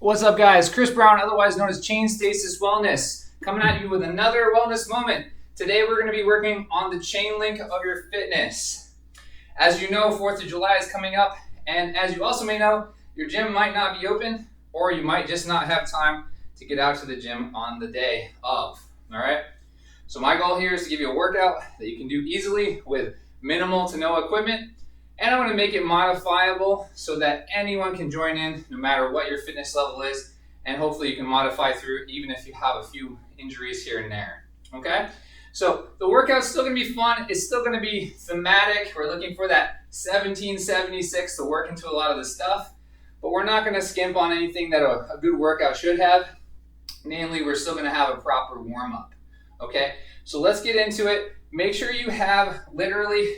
What's up, guys? Chris Brown, otherwise known as Chain Stasis Wellness, coming at you with another wellness moment. Today we're going to be working on the chain link of your fitness. As you know, 4th of July is coming up, and as you also may know, your gym might not be open, or you might just not have time to get out to the gym on the day of. All right? So my goal here is to give you a workout that you can do easily with minimal to no equipment. And I'm going to make it modifiable so that anyone can join in no matter what your fitness level is, and hopefully you can modify through even if you have a few injuries here and there. Okay? So the workout's still going to be fun. It's still going to be thematic. We're looking for that 1776 to work into a lot of the stuff, but we're not going to skimp on anything that a good workout should have. Namely, we're still going to have a proper warm-up. Okay? So let's get into it. Make sure you have literally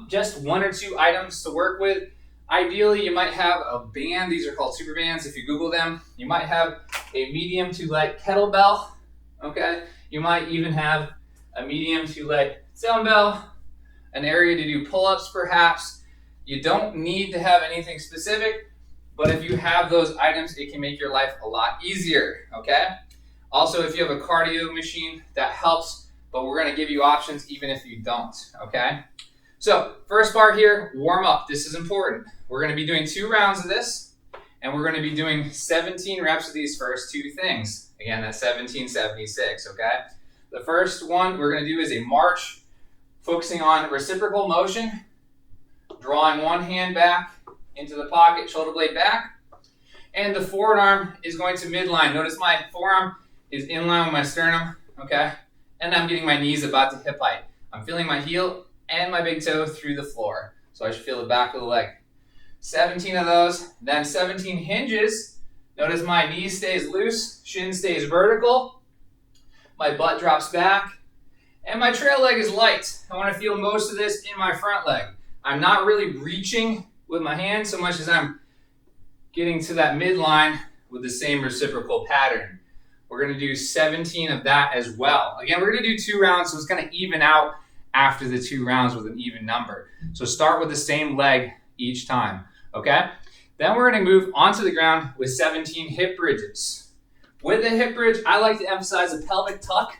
just one or two items to work with. Ideally, you might have a band. These are called super bands if you Google them. You might have a medium to light kettlebell. Okay. You might even have a medium to light dumbbell, an area to do pull-ups perhaps. You don't need to have anything specific, but if you have those items, it can make your life a lot easier. Okay. Also, if you have a cardio machine, that helps, but we're going to give you options even if you don't. Okay. So first part here, warm up. This is important. We're going to be doing 2 rounds of this, and we're going to be doing 17 reps of these first 2 things. Again, that's 1776, okay? The first one we're going to do is a march, focusing on reciprocal motion, drawing one hand back into the pocket, shoulder blade back, and the forward arm is going to midline. Notice my forearm is in line with my sternum, okay? And I'm getting my knees about to hip height. I'm feeling my heel and my big toe through the floor. So I should feel the back of the leg. 17 of those, then 17 hinges. Notice my knee stays loose, shin stays vertical, my butt drops back, and my trail leg is light. I want to feel most of this in my front leg. I'm not really reaching with my hand so much as I'm getting to that midline with the same reciprocal pattern. We're going to do 17 of that as well. Again, we're going to do 2 rounds, so it's going to even out after the 2 rounds with an even number. So start with the same leg each time, okay? Then we're gonna move onto the ground with 17 hip bridges. With the hip bridge, I like to emphasize a pelvic tuck.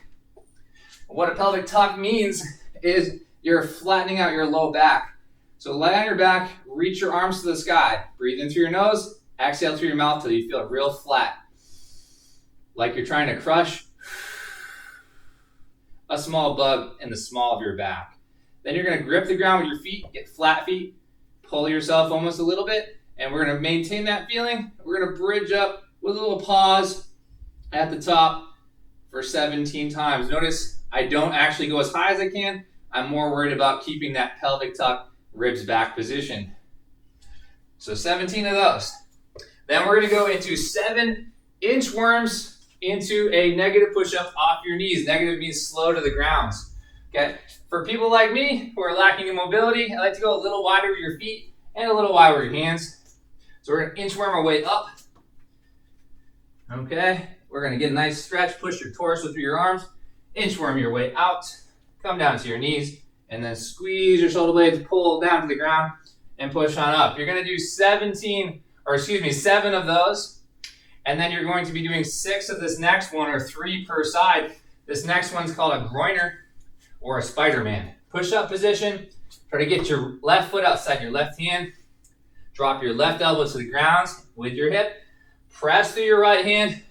What a pelvic tuck means is you're flattening out your low back. So lay on your back, reach your arms to the sky. Breathe in through your nose, exhale through your mouth till you feel real flat. Like you're trying to crush a small bug in the small of your back. Then you're going to grip the ground with your feet, get flat feet, pull yourself almost a little bit, and we're going to maintain that feeling. We're going to bridge up with a little pause at the top for 17 times. Notice I don't actually go as high as I can. I'm more worried about keeping that pelvic tuck, ribs back position. So 17 of those. Then we're going to go into 7 inchworms into a negative push-up off your knees. Negative means slow to the ground. Okay. For people like me who are lacking in mobility, I like to go a little wider with your feet and a little wider with your hands. So we're going to inchworm our way up. Okay. We're going to get a nice stretch. Push your torso through your arms. Inchworm your way out. Come down to your knees and then squeeze your shoulder blades, pull down to the ground and push on up. You're going to do 7 of those. And then you're going to be doing 6 of this next one, or 3 per side. This next one's called a Groiner or a Spiderman. Push-up position. Try to get your left foot outside your left hand. Drop your left elbow to the ground with your hip. Press through your right hand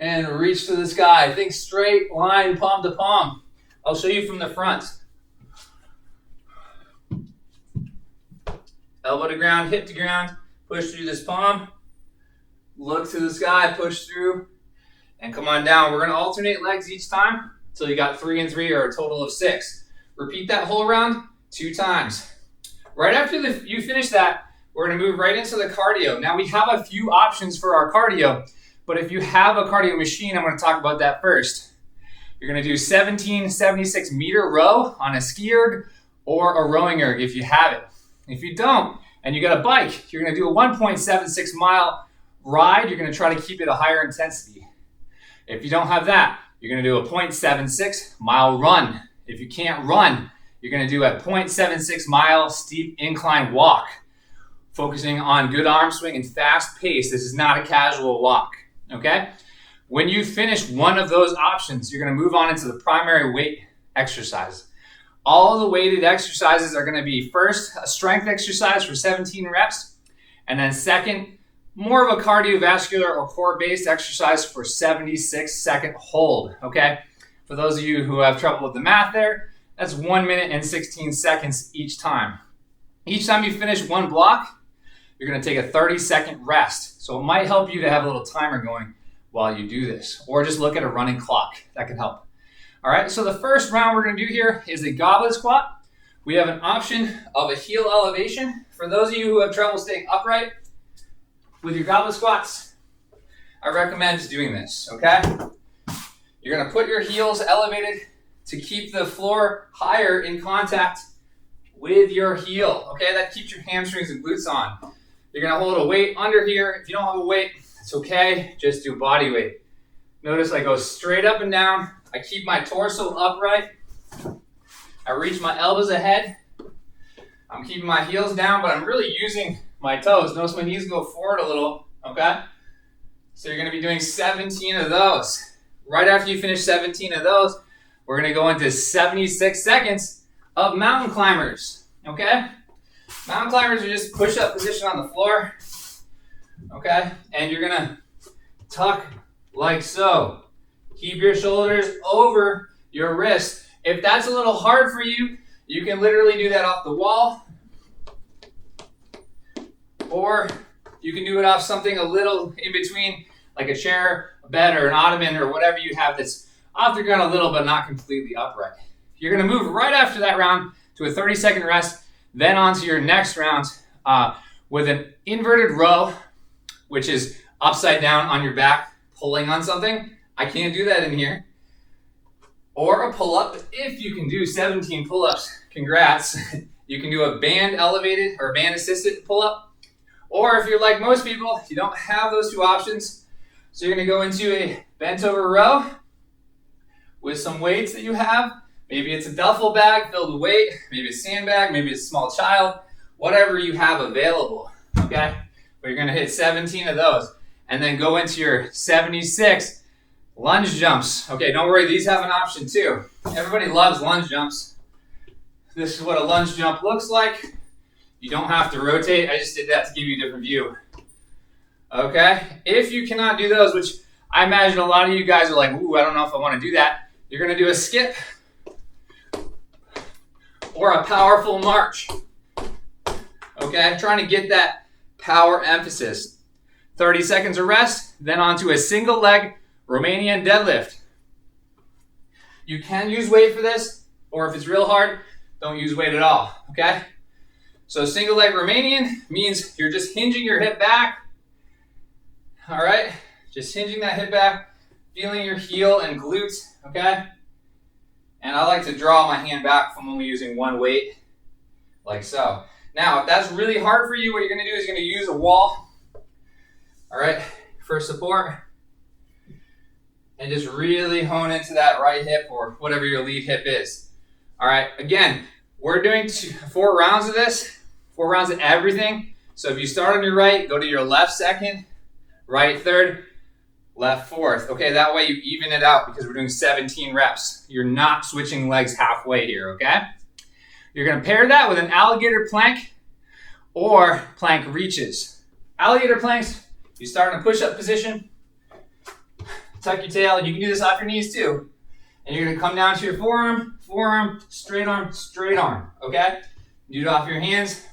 and reach to the sky. Think straight line, palm to palm. I'll show you from the front. Elbow to ground, hip to ground. Push through this palm. Look to the sky, push through, and come on down. We're going to alternate legs each time until you got 3 and 3, or a total of 6. Repeat that whole round 2 times. Right after you finish that, we're going to move right into the cardio. Now, we have a few options for our cardio, but if you have a cardio machine, I'm going to talk about that first. You're going to do 1776 meter row on a ski erg or a rowing erg if you have it. If you don't, and you got a bike, you're going to do a 1.76 mile ride. You're going to try to keep it a higher intensity. If you don't have that, you're going to do a 0.76 mile run. If you can't run, you're going to do a 0.76 mile steep incline walk. focusing on good arm swing and fast pace. This is not a casual walk, okay? When you finish one of those options, you're gonna move on into the primary weight exercise. All the weighted exercises are gonna be first, a strength exercise for 17 reps, and then second, more of a cardiovascular or core-based exercise for 76-second hold, okay? For those of you who have trouble with the math there, that's 1 minute and 16 seconds each time. Each time you finish one block, you're gonna take a 30-second rest. So it might help you to have a little timer going while you do this, or just look at a running clock. That can help. All right, so the first round we're gonna do here is a goblet squat. We have an option of a heel elevation. For those of you who have trouble staying upright with your goblet squats, I recommend just doing this, okay? You're gonna put your heels elevated to keep the floor higher in contact with your heel, okay? That keeps your hamstrings and glutes on. You're gonna hold a weight under here. If you don't have a weight, it's okay, just do body weight. Notice I go straight up and down. I keep my torso upright. I reach my elbows ahead. I'm keeping my heels down, but I'm really using my toes. Notice my knees go forward a little, okay? So you're gonna be doing 17 of those. Right after you finish 17 of those, we're gonna go into 76 seconds of mountain climbers, okay? Mountain climbers are just push-up position on the floor, okay? And you're gonna tuck like so. Keep your shoulders over your wrists. If that's a little hard for you, you can literally do that off the wall, or you can do it off something a little in between, like a chair, a bed, or an ottoman, or whatever you have that's off the ground a little but not completely upright. You're gonna move right after that round to a 30-second rest, then on to your next round with an inverted row, which is upside down on your back, pulling on something. I can't do that in here. Or a pull-up. If you can do 17 pull-ups, congrats. You can do a band elevated or band assisted pull-up. Or if you're like most people, you don't have those two options. So you're gonna go into a bent over row with some weights that you have. Maybe it's a duffel bag filled with weight, maybe a sandbag, maybe a small child, whatever you have available, okay? But you're gonna hit 17 of those and then go into your 76 lunge jumps. Okay, don't worry, these have an option too. Everybody loves lunge jumps. This is what a lunge jump looks like. You don't have to rotate. I just did that to give you a different view. Okay, if you cannot do those, which I imagine a lot of you guys are like, ooh, I don't know if I want to do that. You're gonna do a skip or a powerful march. Okay, I'm trying to get that power emphasis. 30 seconds of rest, then onto a single leg Romanian deadlift. You can use weight for this, or if it's real hard, don't use weight at all, okay? So single leg Romanian means you're just hinging your hip back, all right? Just hinging that hip back, feeling your heel and glutes, okay? And I like to draw my hand back from only using one weight, like so. Now, if that's really hard for you, what you're gonna do is you're gonna use a wall, all right, for support. And just really hone into that right hip or whatever your lead hip is. All right, again, we're doing 4 rounds of this, 4 rounds of everything. So if you start on your right, go to your left second, right third, left fourth. Okay, that way you even it out because we're doing 17 reps. You're not switching legs halfway here, okay? You're gonna pair that with an alligator plank or plank reaches. Alligator planks, you start in a push-up position, tuck your tail. You can do this off your knees too. And you're gonna come down to your forearm, forearm, straight arm, okay? You do it off your hands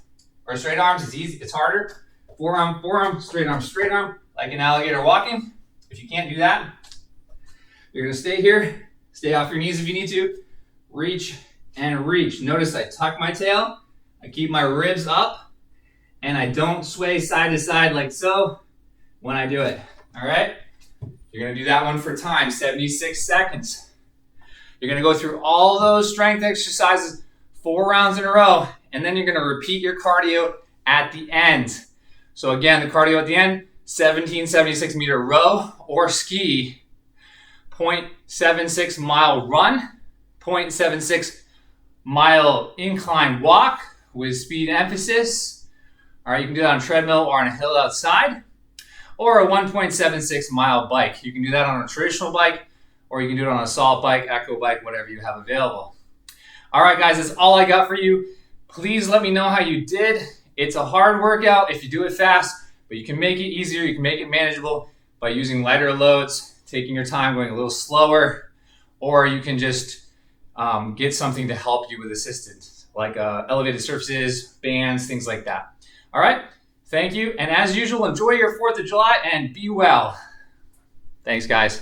or straight arms, it's easy, it's harder. Forearm, forearm, straight arm, like an alligator walking. If you can't do that, you're gonna stay here, stay off your knees if you need to, reach and reach. Notice I tuck my tail, I keep my ribs up, and I don't sway side to side like so when I do it, all right? You're gonna do that one for time, 76 seconds. You're gonna go through all those strength exercises 4 rounds in a row, and then you're gonna repeat your cardio at the end. So again, the cardio at the end, 17 76-meter row or ski, 0.76 mile run, 0.76 mile incline walk with speed emphasis, All right, you can do that on a treadmill or on a hill outside, or a 1.76 mile bike. You can do that on a traditional bike, or you can do it on a assault bike, echo bike, whatever you have available. All right, guys, that's all I got for you. Please let me know how you did. It's a hard workout if you do it fast, but you can make it easier, you can make it manageable by using lighter loads, taking your time, going a little slower, or you can just get something to help you with assistance, like elevated surfaces, bands, things like that. All right, thank you, and as usual, enjoy your 4th of July and be well. Thanks, guys.